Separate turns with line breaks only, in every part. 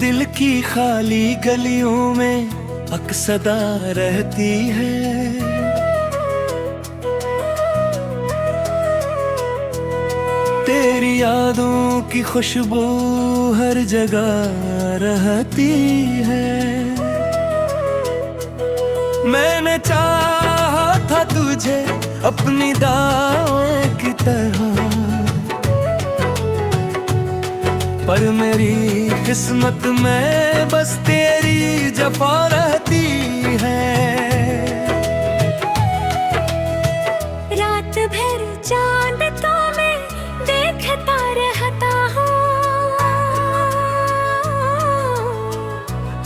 दिल की खाली गलियों में अक्सदा रहती है। तेरी यादों की खुशबू हर जगह रहती है। मैंने चाहा था तुझे अपनी दाएं की तरह, पर मेरी किस्मत में बस तेरी जफा रहती है।
रात भर चांद तो मैं देखता रहता हूँ,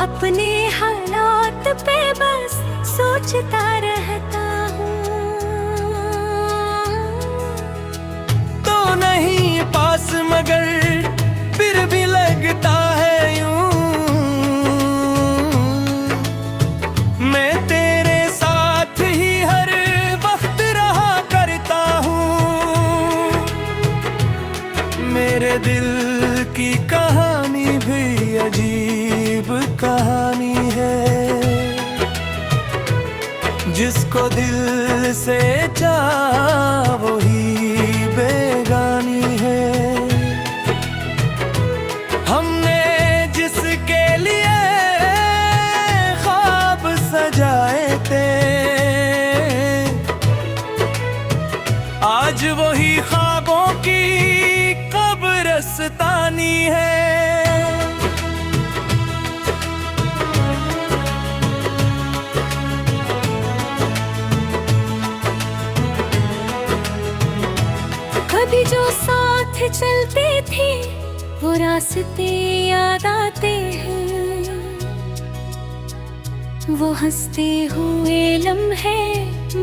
अपने हालात पे बस सोचता रहता हूँ।
तो नहीं पास मगर फिर भी लगता है यूं, मैं तेरे साथ ही हर वक्त रहा करता हूँ। मेरे दिल की कहानी भी अजीब कहानी है, जिसको दिल से चाहा वही बेगानी है। हमने जिसके लिए ख्वाब सजाए थे, आज वही ख्वाबों की कब्रिस्तानी है।
कभी जो साथ चलती थी वो रास्ते याद आते हैं, वो हंसते हुए लम्हे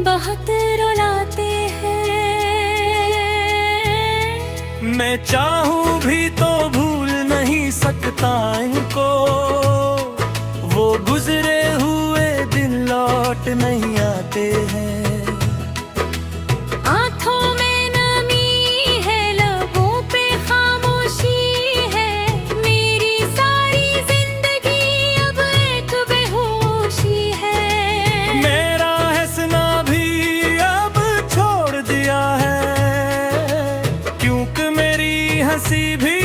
बहुत रुलाते हैं।
मैं चाहूं भी तो भूल नहीं सकता इनको, वो गुजरे हुए दिन लौट नहीं आते हैं।
आँखों में नमी है, लबों पे खामोशी है, मेरी सारी जिंदगी अब एक बेहोशी है।
मेरा हंसना भी अब छोड़ दिया है, क्योंकि मेरी हंसी भी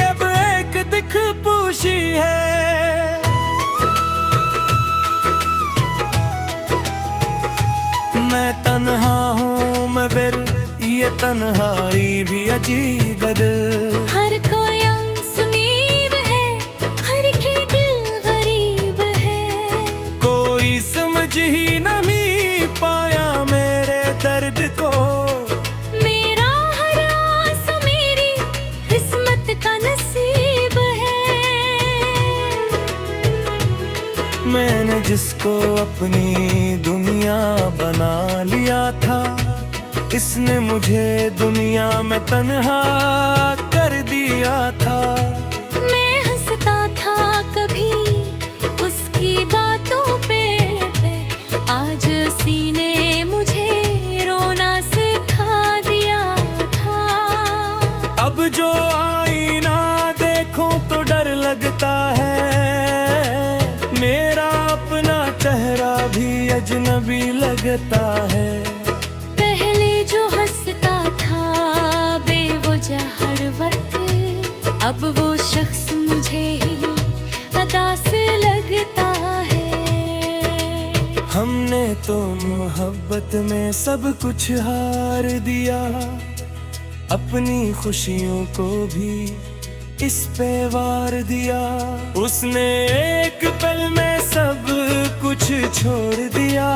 अब एक दिखपुशी है। मैं तन्हा हूँ मगर ये तन्हाई भी अजीब दिल।
हर कोई अनसुनीब है, हर की दिल गरीब है।
कोई समझ ही नहीं पाया मेरे दर्द को,
मेरा हर आस मेरी किस्मत का नसीब है।
मैंने जिसको अपनी दुनिया बना लिया था, इसने मुझे दुनिया में तन्हा कर दिया था।
मैं हंसता था कभी उसकी बातों पे, आज सीने मुझे रोना सिखा दिया था।
अब जो आईना देखूं तो डर लगता है, मेरा अपना चेहरा भी अजनबी लगता है।
पहले जो हंसता था बेवजह हर वक्त, अब वो शख्स मुझे ही अदा से लगता है।
हमने तो मोहब्बत में सब कुछ हार दिया, अपनी खुशियों को भी इस पे वार दिया। उसने एक पल में सब कुछ छोड़ दिया,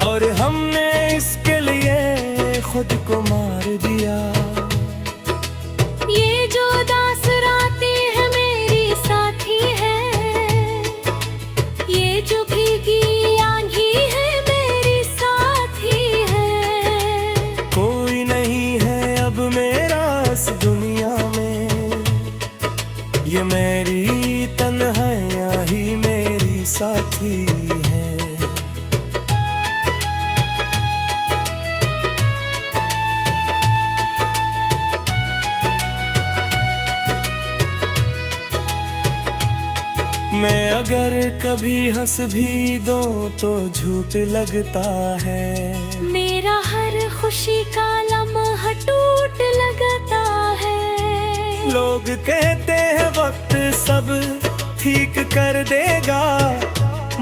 और हमने इसके लिए खुद को मार दिया।
ये जो दास रातें है मेरी साथी है, ये जो भीगी आंधी है मेरी साथी है।
कोई नहीं है अब मेरा इस दुनिया में, ये मेरी तन्हाइयाँ ही मेरी साथी है। अगर कभी हंस भी दो तो झूठ लगता है।
मेरा हर खुशी का लम्हा टूट लगता है।
लोग कहते हैं वक्त सब ठीक कर देगा,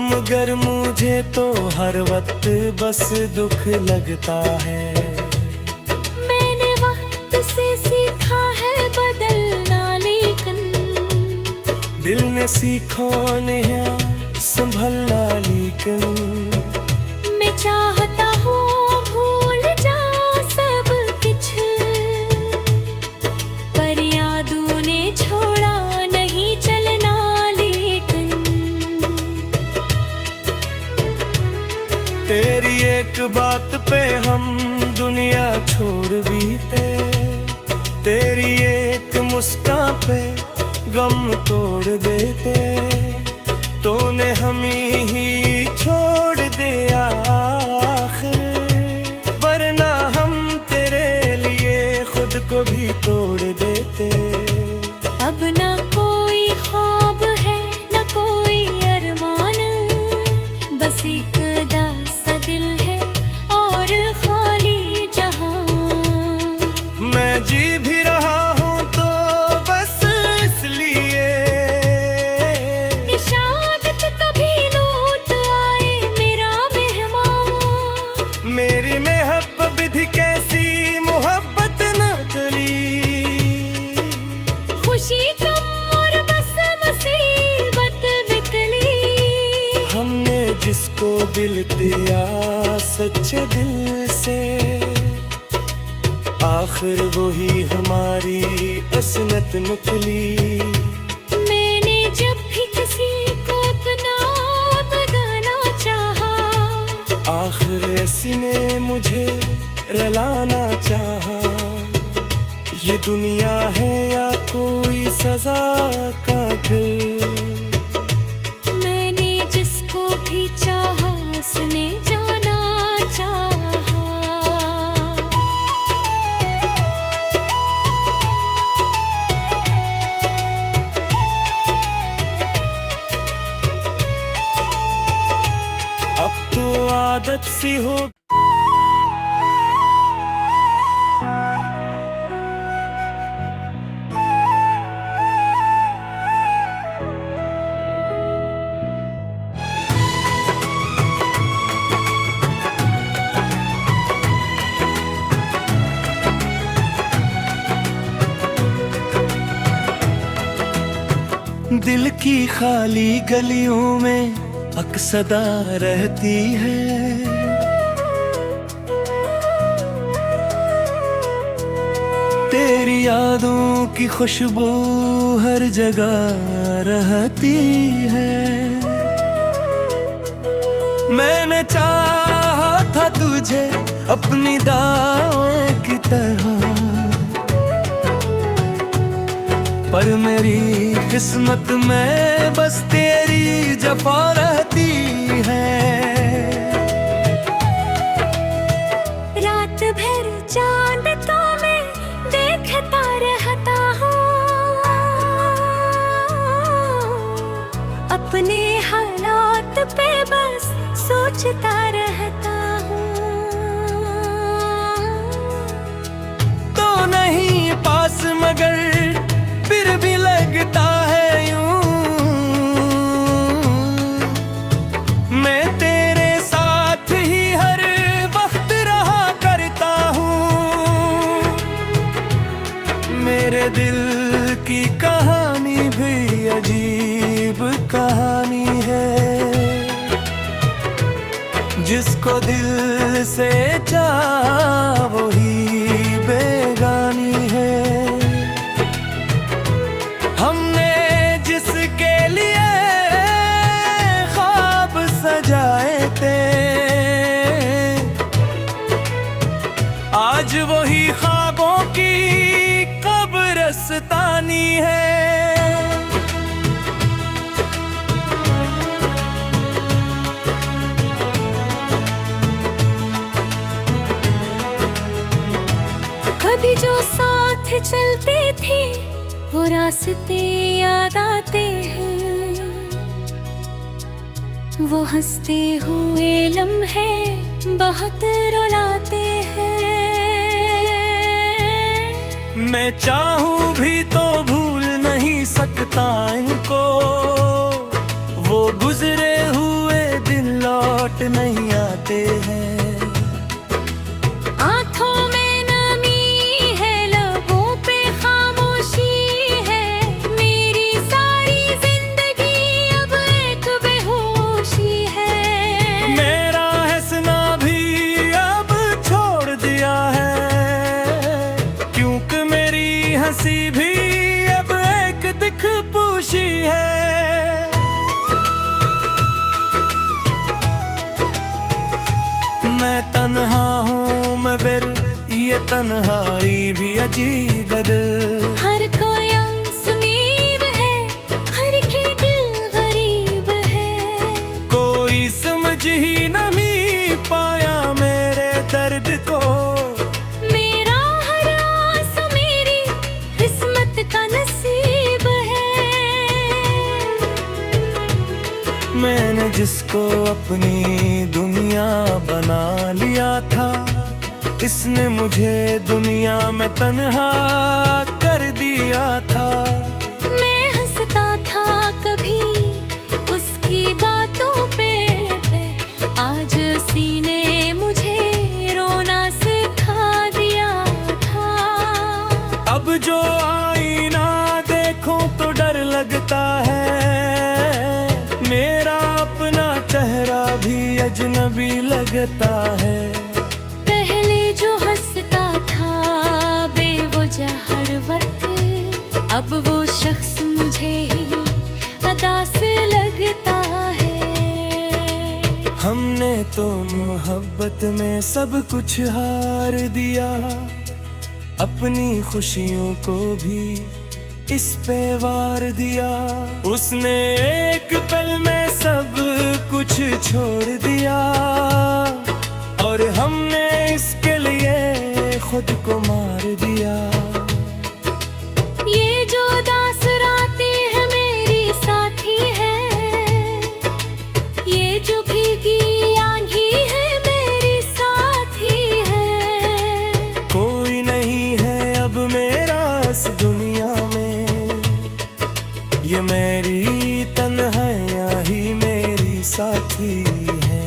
मगर मुझे तो हर वक्त बस दुख लगता है।
मैंने वक्त से सीखा है बदलना, लेकिन
दिल ने सीखो नहीं संभलना, लेकिन
मैं चाहता हूँ भूल जा सब कुछ, पर यादों ने छोड़ा नहीं चलना, लेकिन
तेरी एक बात पे हम दुनिया छोड़ भी थे, तेरी एक मुस्कान पे गम तोड़ देते, तूने हमें ही छोड़ दिया आखिर, वरना हम तेरे लिए खुद को भी तोड़ देते।
अब ना कोई ख्वाब है ना कोई अरमान, बस एक दासा दिल है और खाली जहां।
मैं जी भी रहा हूँ तो बस इसलिए,
इशारत कभी लौट आए मेरा मेहमान।
मेरी मोहब्बत भी कैसी मोहब्बत न चली,
खुशी कम और बस मुसीबत बिकली।
हमने जिसको दिल दिया सच्चे दिल से, आखिर वही हमारी असनत निकली।
मैंने जब भी किसी को अपना बनाना चाहा,
आखिर ऐसी ने मुझे रुलाना चाहा। ये दुनिया है या कोई सजा का घर,
मैंने जिसको भी चाहा उसने जाना चाहा।
अब तो आदत सी हो। दिल की खाली गलियों में अक्सदा रहती है, तेरी यादों की खुशबू हर जगह रहती है। मैंने चाहा था तुझे अपनी दाएं की तरह, पर मेरी किस्मत में बस तेरी जफा रहती है।
रात भर चांद तो मैं देखता रहता हूँ, अपने हालात पे बस सोचता रहता हूँ।
तो नहीं पास मगर फिर भी लगता है यूं, मैं तेरे साथ ही हर वक्त रहा करता हूँ। मेरे दिल की कहानी भी अजीब कहानी है, जिसको दिल से चाहा वही बेगानी है। हमने जिसके लिए ख्वाब सजाए थे, आज वही ख्वाबों की कब्रिस्तानी है।
कभी जो साथ चलते थे वो रास्ते याद आते हैं, वो हंसते हुए लम्हे बहुत रुलाते हैं।
मैं चाहूं भी तो भूल नहीं सकता इनको, वो गुजरे हुए दिन लौट नहीं आते हैं।
आँखों में नमी है, लबों पे खामोशी है, मेरी सारी जिंदगी अब एक बेहोशी है।
मेरा हंसना भी अब छोड़ दिया है, क्योंकि मेरी हंसी भी अब एक दिखपुशी है। मैं तन्हा हूँ मगर ये तन्हाई भी अजीब दिल।
हर कोई अनसुनीब है, हर की दिल गरीब है।
कोई समझ ही नहीं पाया मेरे दर्द को,
मेरा हर आस मेरी किस्मत का नसीब है।
मैंने जिसको अपनी दुनिया बना लिया था, इसने मुझे दुनिया में तन्हा कर दिया था।
मैं हंसता था कभी उसकी बातों पे, आज सीने मुझे रोना सिखा दिया था।
अब जो आईना देखूं तो डर लगता है, मेरा अपना चेहरा भी अजनबी लगता है।
पहले जो हंसता था बेवजह हर वक्त, अब वो शख्स मुझे ही अदा से लगता है।
हमने तो मोहब्बत में सब कुछ हार दिया, अपनी खुशियों को भी इस पे वार दिया। उसने एक पल में सब कुछ छोड़ दिया, और हमने इसके लिए खुद को मार दिया।
ये जो दास रातें है मेरी साथी है, ये जो भीगी आंधी है मेरी साथी है।
कोई नहीं है अब मेरा इस दुनिया में, ये मेरी तन्हाइयाँ ही मेरी साथी है।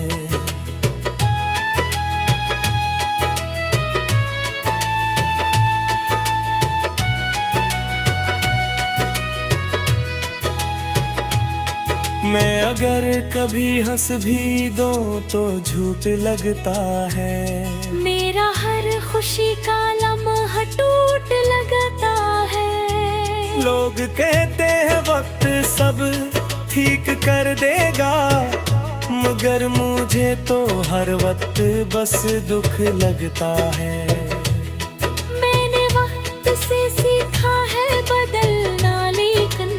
मैं अगर कभी हंस भी दूं तो झूठ लगता है,
मेरा हर खुशी का लम्हा टूट लगता है।
लोग कहते हैं वक्त सब ठीक कर देगा, मगर मुझे तो हर वक्त बस दुख लगता है।
मैंने वक्त से सीखा है बदलना, लेकिन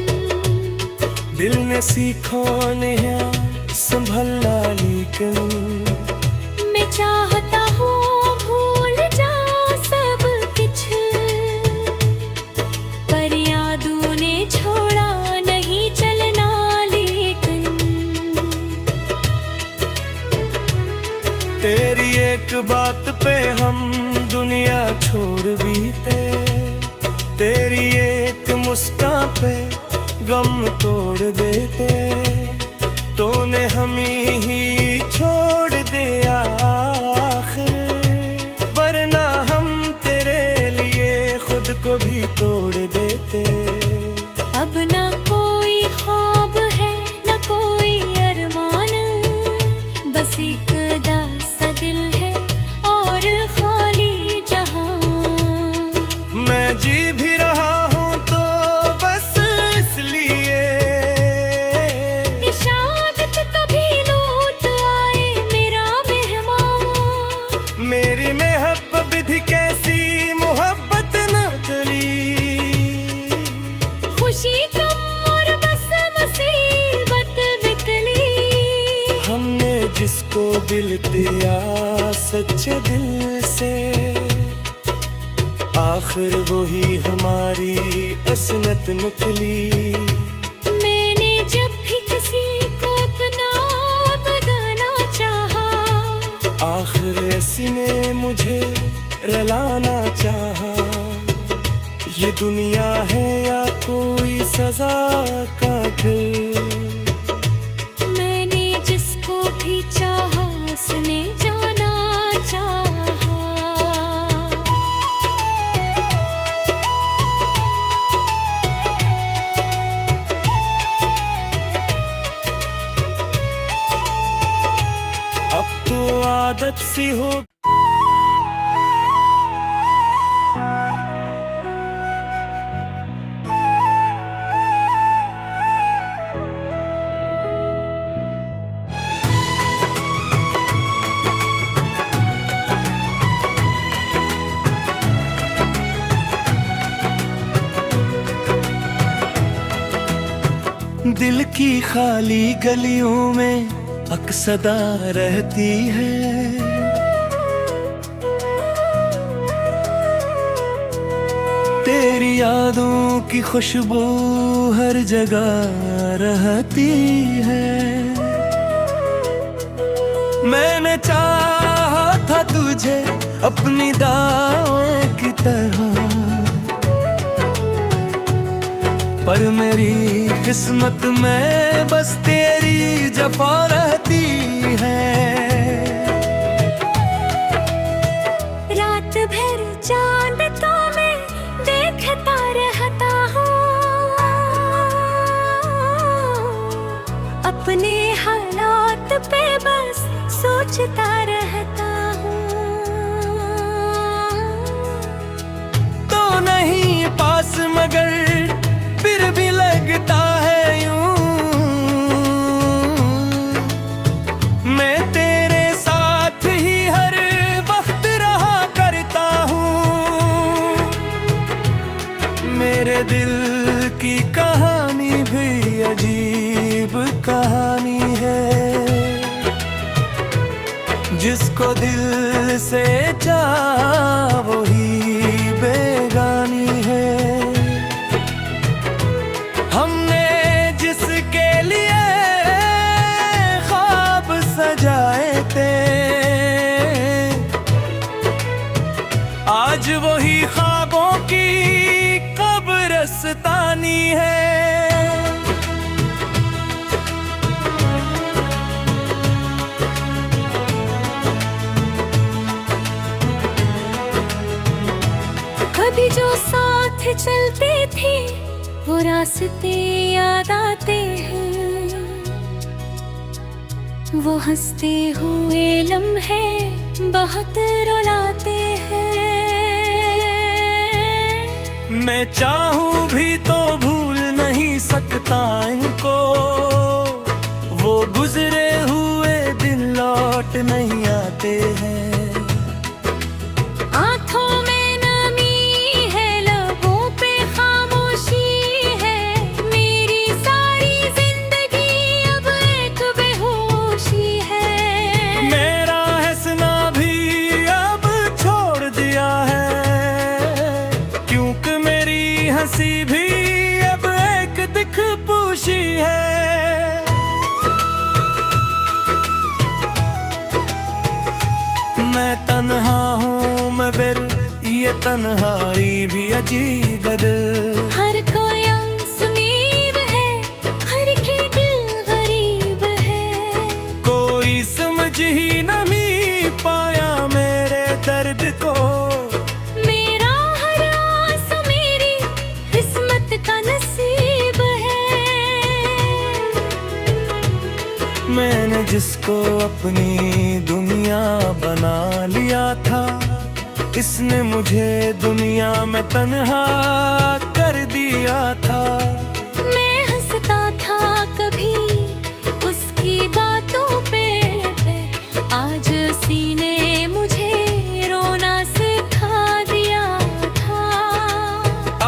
दिल ने सीखो नहीं संभलना, लेकिन
मैं चाहता हूँ भूल जाऊं सब कुछ, पर यादों ने छोड़ा नहीं चलना। लेकिन
तेरी एक बात पे हम दुनिया छोड़ भी थे, तेरी एक मुस्कान पे गम तोड़ देते। तूने हमें ही छोड़ दिया आखिर, वरना हम तेरे लिए खुद को भी तोड़ देते।
अब ना कोई ख्वाब है ना कोई अरमान, बस एक दासा दिल है और खाली जहां।
मैं जी भी रहा हूँ तो बस इसलिए,
इशारत कभी लौट आए मेरा मेहमान।
मेरी मोहब्बत भी कैसी मोहब्बत न चली,
खुशी कम और बस मुसीबत बिकली।
हमने जिसको दिल दिया सच्चे दिल से, आखिर वही हमारी असनत निकली।
मैंने जब भी किसी को अपना
आखिर इसने मुझे रुलाना चाहा। ये दुनिया है या कोई सजा का घर।
मैंने जिसको भी चाहा उसने जाना चाहा।
अब तो आदत सी हो दिल की खाली गलियों में अक्सदा रहती है। तेरी यादों की खुशबू हर जगह रहती है। मैंने चाहा था तुझे अपनी दाएं की तरह, पर मेरी किस्मत में बस तेरी जफा रहती है।
रात भर चांद तो मैं देखता रहता हूँ, अपने हालात पे बस सोचता रहता हूँ।
तो नहीं पास मगर फिर भी लगता है यूं, मैं तेरे साथ ही हर वक्त रहा करता हूँ। मेरे दिल की कहानी भी अजीब कहानी है। जिसको दिल से चाहा वही बेगानी है। हमने जिसके लिए ख्वाब सजाए थे, आज वही ख्वाबों की कब्रिस्तानी है।
कभी जो साथ चलते थे वो रास्ते याद आते हैं, वो हंसते हुए लम्हे बहुत रुलाते हैं।
मैं चाहूं भी तो भूल नहीं सकता इनको, वो गुजरे हुए दिन लौट नहीं आते हैं।
आँखों में नमी है, लबों पे खामोशी है, मेरी सारी जिंदगी अब एक बेहोशी है।
मेरा हंसना भी अब छोड़ दिया है, क्योंकि मेरी हंसी भी अब एक दिखपुशी है। मैं तन्हा हूँ मगर ये तन्हाई भी अजीब दिल।
हर कोई अनसुनीब है, हर की दिल गरीब है।
कोई समझ ही नहीं पाया मेरे दर्द को,
मेरा हर आस मेरी किस्मत का नसीब है।
मैंने जिसको अपनी दुनिया बना लिया था, इसने मुझे दुनिया में तन्हा कर दिया था।
मैं हंसता था कभी उसकी बातों पे, आज सीने मुझे रोना सिखा दिया था।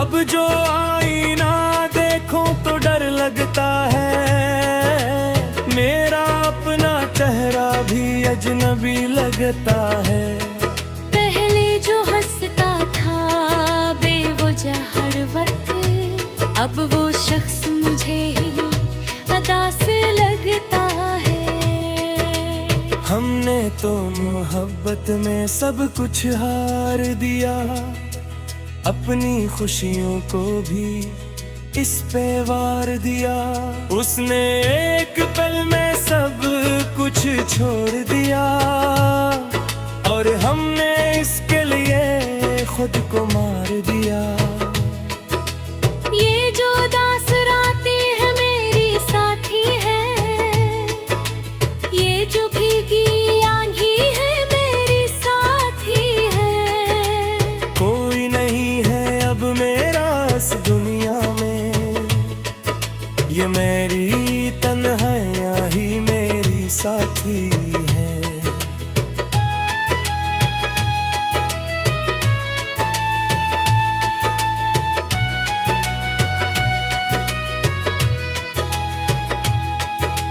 अब जो आईना देखूं तो डर लगता है, मेरा अपना चेहरा भी अजनबी लगता है।
पहले जो हंसता था बेवजह हर वक्त, अब वो शख्स मुझे ही अदा से लगता है।
हमने तो मोहब्बत में सब कुछ हार दिया, अपनी खुशियों को भी इस पे वार दिया। उसने एक पल में सब कुछ छोड़ दिया, और हमने इसके लिए खुद को मार दिया।
ये जो दास रातें है मेरी साथी है, ये जो भीगी आंधी है मेरी साथी है।
कोई नहीं है अब मेरा इस दुनिया में, ये मेरी तन्हाइयाँ ही मेरी साथी है।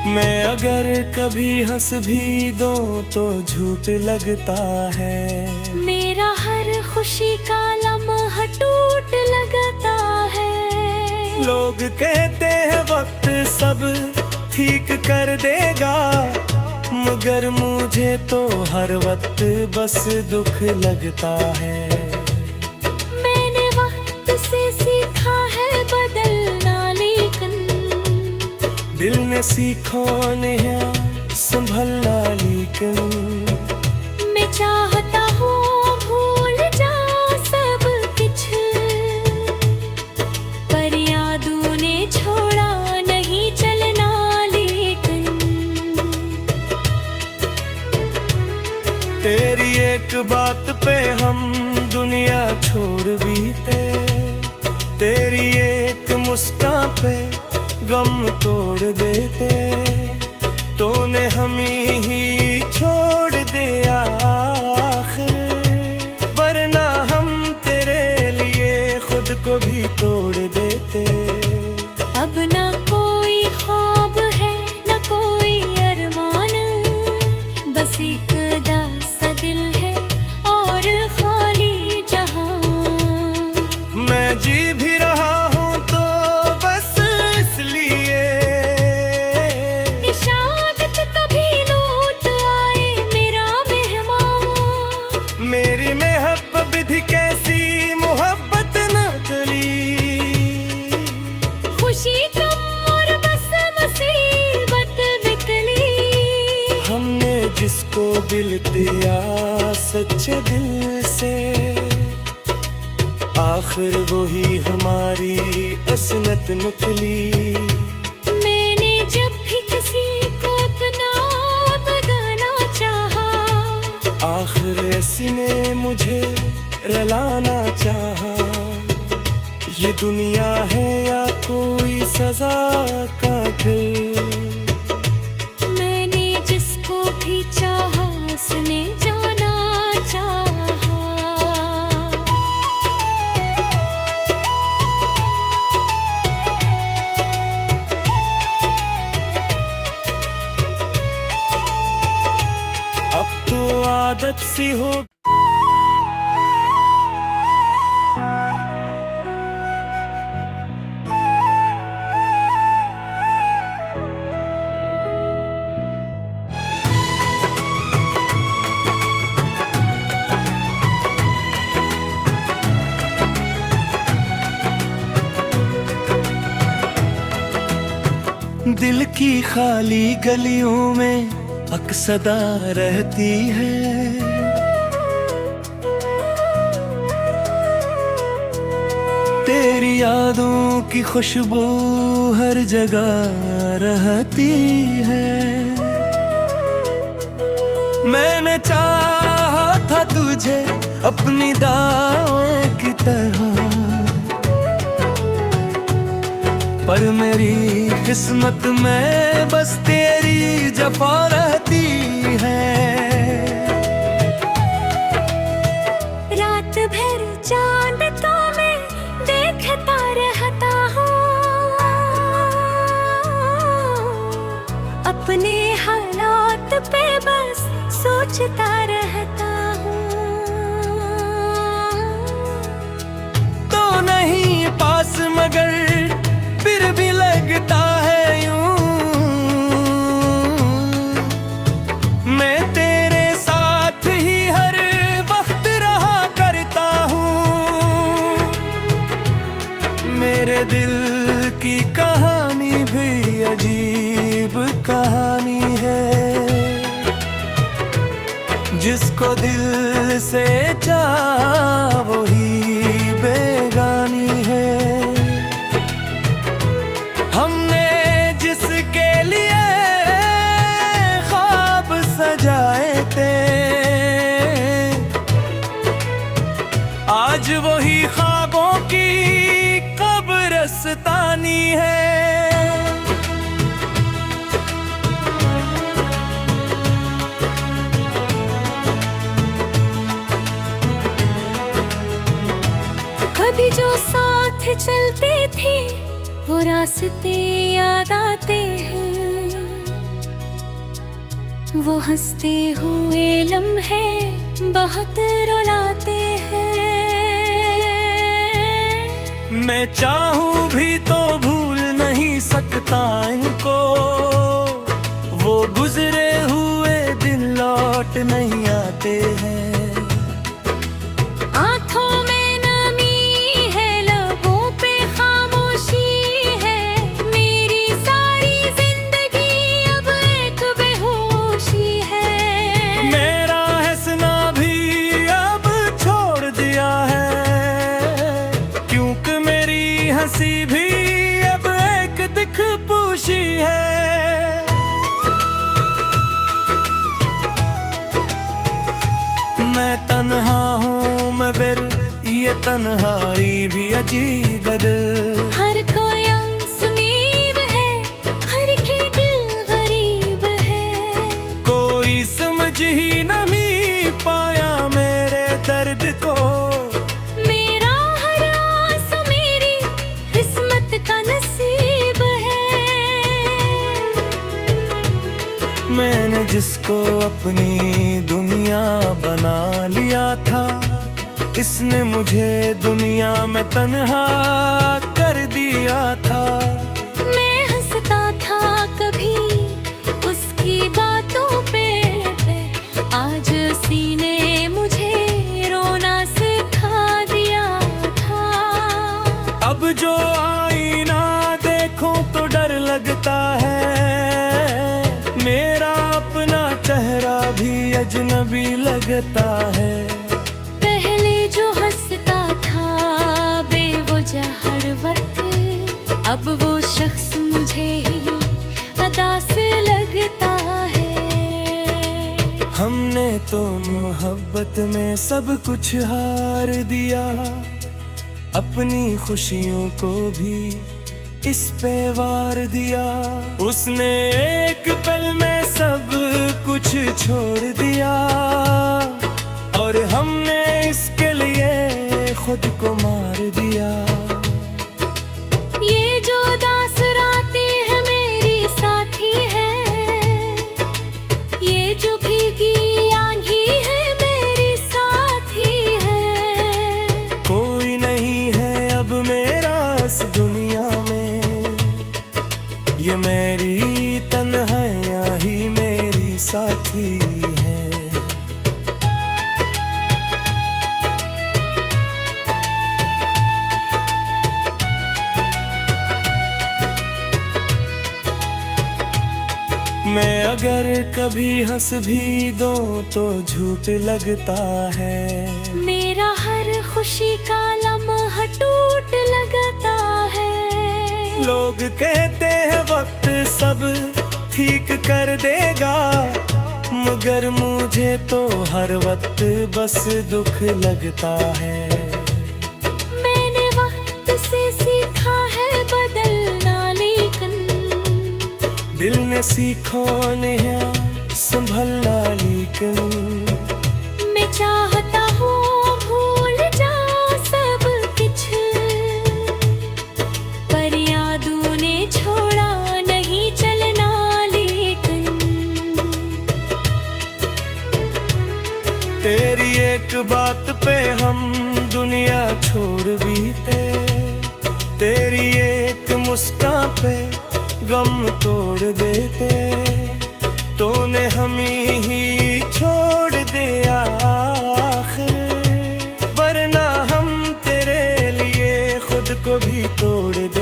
मैं अगर कभी हंस भी दूं तो झूठ लगता है,
मेरा हर खुशी का लम्हा टूट लगता है।
लोग कहते हैं वक्त सब ठीक कर देगा, मगर मुझे तो हर वक्त बस दुख लगता है।
मैंने वक्त से सीखा है बदलना, लेकिन
दिल ने सीखो नहीं संभलना, लेकिन
मैं चाहता हूँ भूल जाऊं सब कुछ, पर यादों ने छोड़ा नहीं चलना। लेकिन
तेरी एक बात पे हम दुनिया छोड़ भी थे, तेरी एक मुस्कान पे गम तोड़ देते, तूने हमें ही छोड़ दिया आखिर, वरना हम तेरे लिए खुद को भी तोड़ देते।
अब ना कोई ख्वाब है ना कोई अरमान, बस एक दासा दिल है और खाली जहां।
मैं जी भी रहा हूँ तो बस इसलिए,
इशारत कभी लौट आए मेरा मेहमान।
मेरी मोहब्बत भी कैसी मोहब्बत न चली,
खुशी कम और बस मुसीबत बिकली।
हमने जिसको दिल दिया सच्चे दिल से, आखिर वही हमारी असनत निकली।
मैंने जब भी किसी को अपना बनाना चाहा,
आखिर इसने मुझे रुलाना चाहा। ये दुनिया है या कोई सजा का घर,
मैंने जिसको भी चाहा उसने जाना चाहा।
अब तो आदत सी हो। दिल की खाली गलियों में अक्सदा रहती है, तेरी यादों की खुशबू हर जगह रहती है। मैंने चाहा था तुझे अपनी दाएं की तरह, पर मेरी किस्मत में बस तेरी जफा रहती है।
रात भर चांद को मैं देखता रहता हूँ, अपने हालात पे बस सोचता रहता हूँ।
तो नहीं पास मगर फिर भी लगता है यूं, मैं दिल की कहानी भी अजीब कहानी है। जिसको दिल से चाहा वही बेगानी है। हमने जिसके लिए ख्वाब सजाए थे, आज वही ख्वाबों की कब्रिस्तानी है।
कभी जो साथ चलते थे वो रास्ते याद आते हैं, वो हंसते हुए लम्हे बहुत रुलाते हैं।
मैं चाहूं भी तो भूल नहीं सकता इनको, वो गुजरे हुए दिन लौट नहीं आते हैं।
आँखों में नमी है, लबों पे खामोशी है, मेरी सारी जिंदगी अब एक बेहोशी है।
मेरा हंसना भी अब छोड़ दिया है, क्योंकि मेरी हंसी भी अब एक दिखपुशी है। मैं तन्हा हूँ मगर ये तन्हाई भी अजीब दिल।
हर कोई अनसुनीब है, हर की दिल गरीब है।
कोई समझ ही नहीं पाया मेरे दर्द को,
मेरा हर आस मेरी किस्मत का नसीब है।
मैंने जिसको अपनी दुनिया बना लिया था, इसने मुझे दुनिया में तन्हा कर दिया था।
मैं हंसता था कभी उसकी बातों पे, आज सीने मुझे रोना सिखा दिया था।
अब जो आईना देखूं तो डर लगता है, मेरा अपना चेहरा भी अजनबी लगता है।
पहले जो हंसता था बेवजह हर वक्त, अब वो शख्स मुझे ही अदा से लगता है।
हमने तो मोहब्बत में सब कुछ हार दिया, अपनी खुशियों को भी इस पे वार दिया। उसने एक पल में सब कुछ छोड़ दिया, और हमने इसके लिए खुद को मार दिया।
ये जो दास रातें है मेरी साथी है, ये जो भीगी आंधी है मेरी साथी है।
कोई नहीं है अब मेरा इस दुनिया में, ये मेरी तन्हाइयाँ ही मेरी साथी है। मैं अगर कभी हंस भी दूं तो झूठ लगता है,
मेरा हर खुशी का लम्हा टूट लगता है।
लोग कहते हैं वक्त सब ठीक कर देगा, मगर मुझे तो हर वक्त बस दुख लगता है।
मैंने वक्त से सीखा है बदलना, लेकिन
दिल ने सीखो नहीं संभलना, लेकिन
मैं चाहता हूँ भूल जाऊं सब कुछ, पर यादों ने छोड़ा नहीं चलना। लेकिन
तेरी एक बात पे हम दुनिया छोड़ भी थे, तेरी एक मुस्कान पे गम तोड़ देते। तूने हमें ही छोड़ दिया आखिर, वरना हम तेरे लिए खुद को भी तोड़ देते।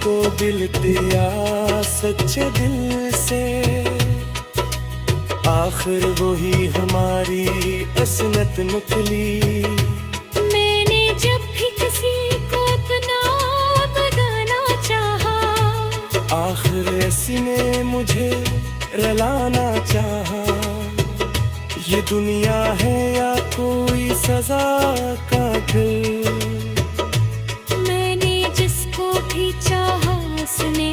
जिसको दिल दिया सच्चे दिल से, आखिर वही हमारी असनत निकली।
मैंने जब भी किसी को अपना बनाना चाहा,
आखिर इसने मुझे रलाना चाहा। ये दुनिया है या कोई सजा का घर,
मैंने जिसको भी चाहा उसने